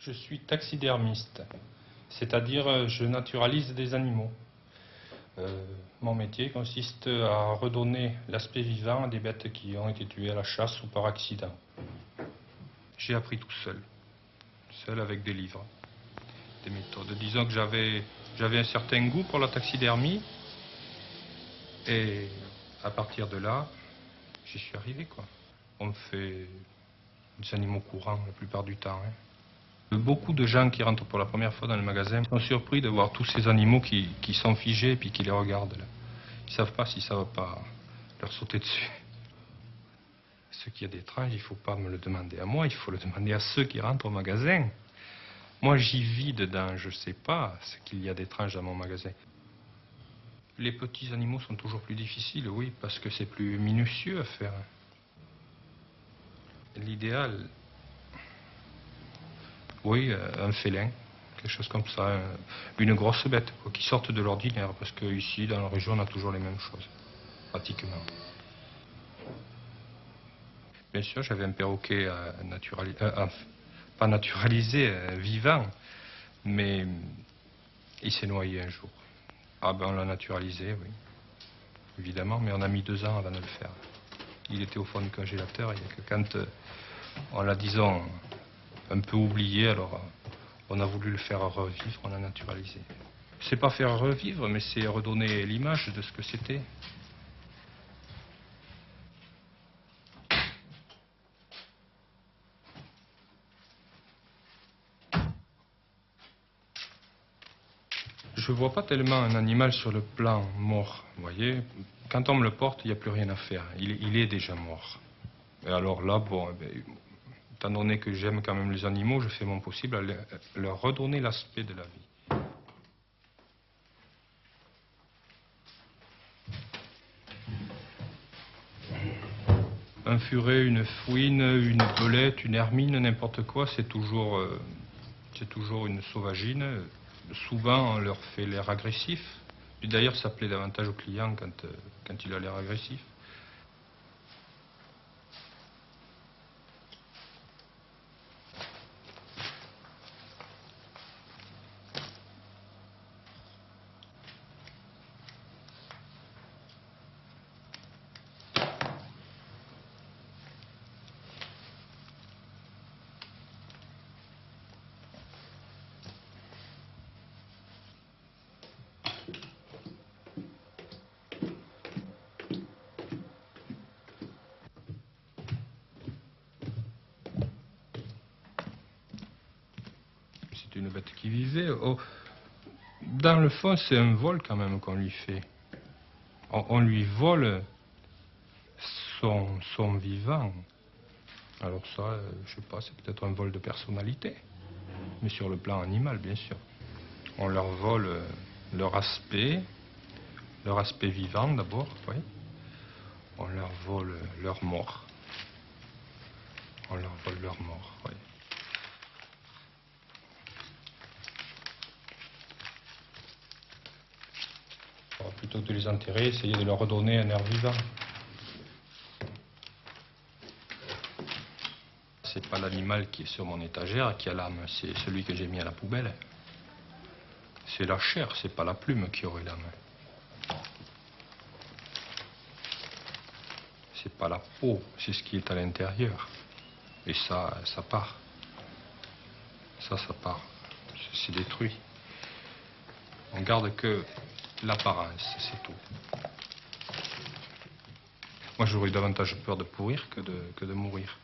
Je suis taxidermiste, c'est-à-dire je naturalise des animaux. Mon métier consiste à redonner l'aspect vivant à des bêtes qui ont été tuées à la chasse ou par accident. J'ai appris tout seul, seul avec des livres, des méthodes. Disons que j'avais un certain goût pour la taxidermie et à partir de là, j'y suis arrivé, quoi. On fait des animaux courants la plupart du temps, hein. Beaucoup de gens qui rentrent pour la première fois dans le magasin sont surpris de voir tous ces animaux qui sont figés et puis qui les regardent là. Ils ne savent pas si ça ne va pas leur sauter dessus. Ce qu'il y a d'étrange, il ne faut pas me le demander à moi, il faut le demander à ceux qui rentrent au magasin. Moi, j'y vis dedans, je ne sais pas ce qu'il y a d'étrange dans mon magasin. Les petits animaux sont toujours plus difficiles, oui, parce que c'est plus minutieux à faire. L'idéal, oui, un félin, quelque chose comme ça, une grosse bête, quoi, qui sorte de l'ordinaire, parce qu'ici, dans la région, on a toujours les mêmes choses, pratiquement. Bien sûr, j'avais un perroquet pas naturalisé, vivant, mais il s'est noyé un jour. Ah ben, on l'a naturalisé, oui, évidemment, mais on a mis 2 ans avant de le faire. Il était au fond du congélateur, il y a que quand on l'a, disons, un peu oublié, alors on a voulu le faire revivre, on l'a naturalisé. C'est pas faire revivre, mais c'est redonner l'image de ce que c'était. Je vois pas tellement un animal sur le plan mort, vous voyez. Quand on me le porte, il n'y a plus rien à faire. Il est déjà mort. Et alors là, bon, étant donné que j'aime quand même les animaux, je fais mon possible à leur redonner l'aspect de la vie. Un furet, une fouine, une belette, une hermine, n'importe quoi, c'est toujours une sauvagine. Souvent, on leur fait l'air agressif. Et d'ailleurs, ça plaît davantage au client quand il a l'air agressif. C'est une bête qui vivait. Oh, dans le fond, c'est un vol quand même qu'on lui fait. On lui vole son vivant. Alors ça, je sais pas, c'est peut-être un vol de personnalité. Mais sur le plan animal, bien sûr. On leur vole leur aspect vivant d'abord, oui. On leur vole leur mort. On leur vole leur mort, oui. Alors, plutôt que de les enterrer, essayer de leur redonner un air vivant. C'est pas l'animal qui est sur mon étagère qui a l'âme, c'est celui que j'ai mis à la poubelle. C'est la chair, c'est pas la plume qui aurait l'âme. C'est pas la peau, c'est ce qui est à l'intérieur. Et ça part. Ça part. C'est détruit. On garde que l'apparence, c'est tout. Moi, j'aurais davantage peur de pourrir que de mourir.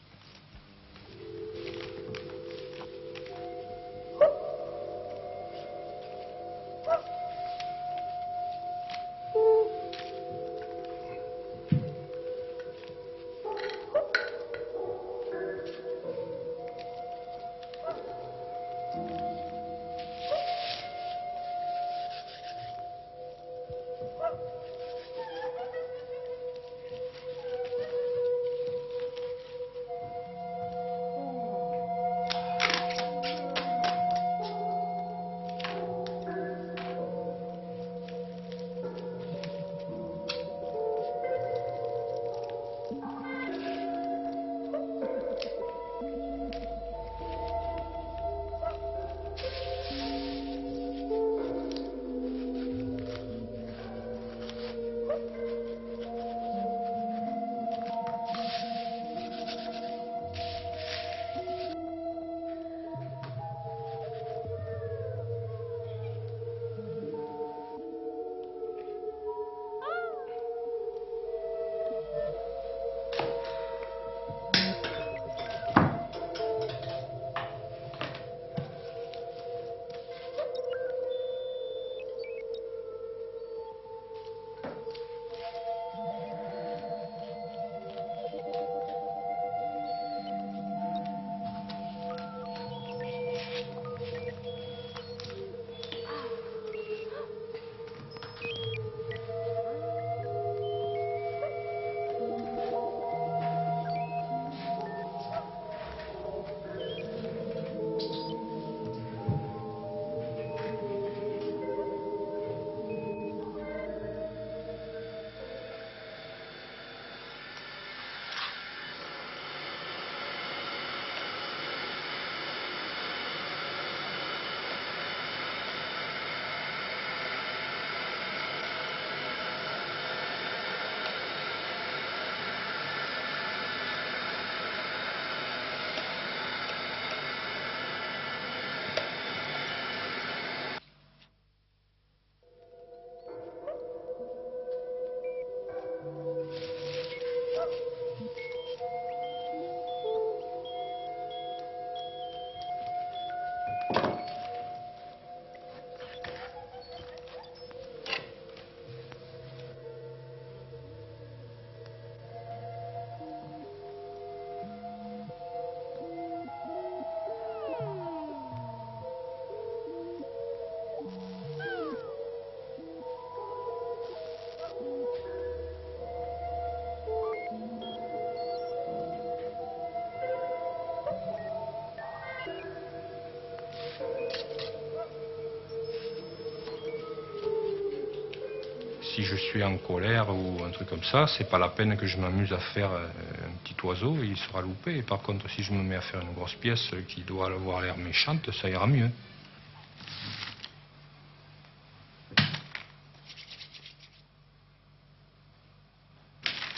Si je suis en colère ou un truc comme ça, c'est pas la peine que je m'amuse à faire un petit oiseau, il sera loupé. Et par contre, si je me mets à faire une grosse pièce qui doit avoir l'air méchante, ça ira mieux.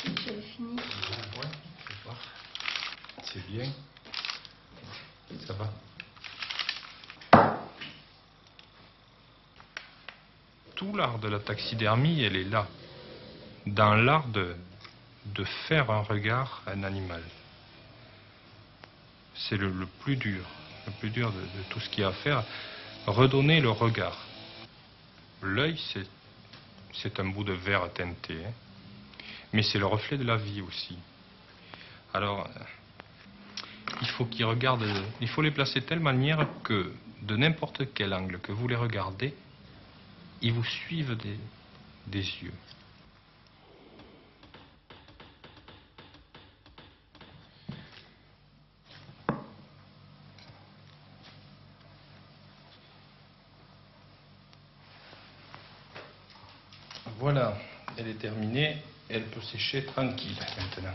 J'ai fini. Ouais, je vois. C'est bien. Ça va. Tout l'art de la taxidermie, elle est là. Dans l'art de faire un regard à un animal. C'est le plus dur. Le plus dur de tout ce qu'il y a à faire. Redonner le regard. L'œil, c'est un bout de verre teinté. Hein. Mais c'est le reflet de la vie aussi. Alors, il faut les placer de telle manière que de n'importe quel angle que vous les regardez, ils vous suivent des yeux. Voilà, elle est terminée, elle peut sécher tranquille maintenant.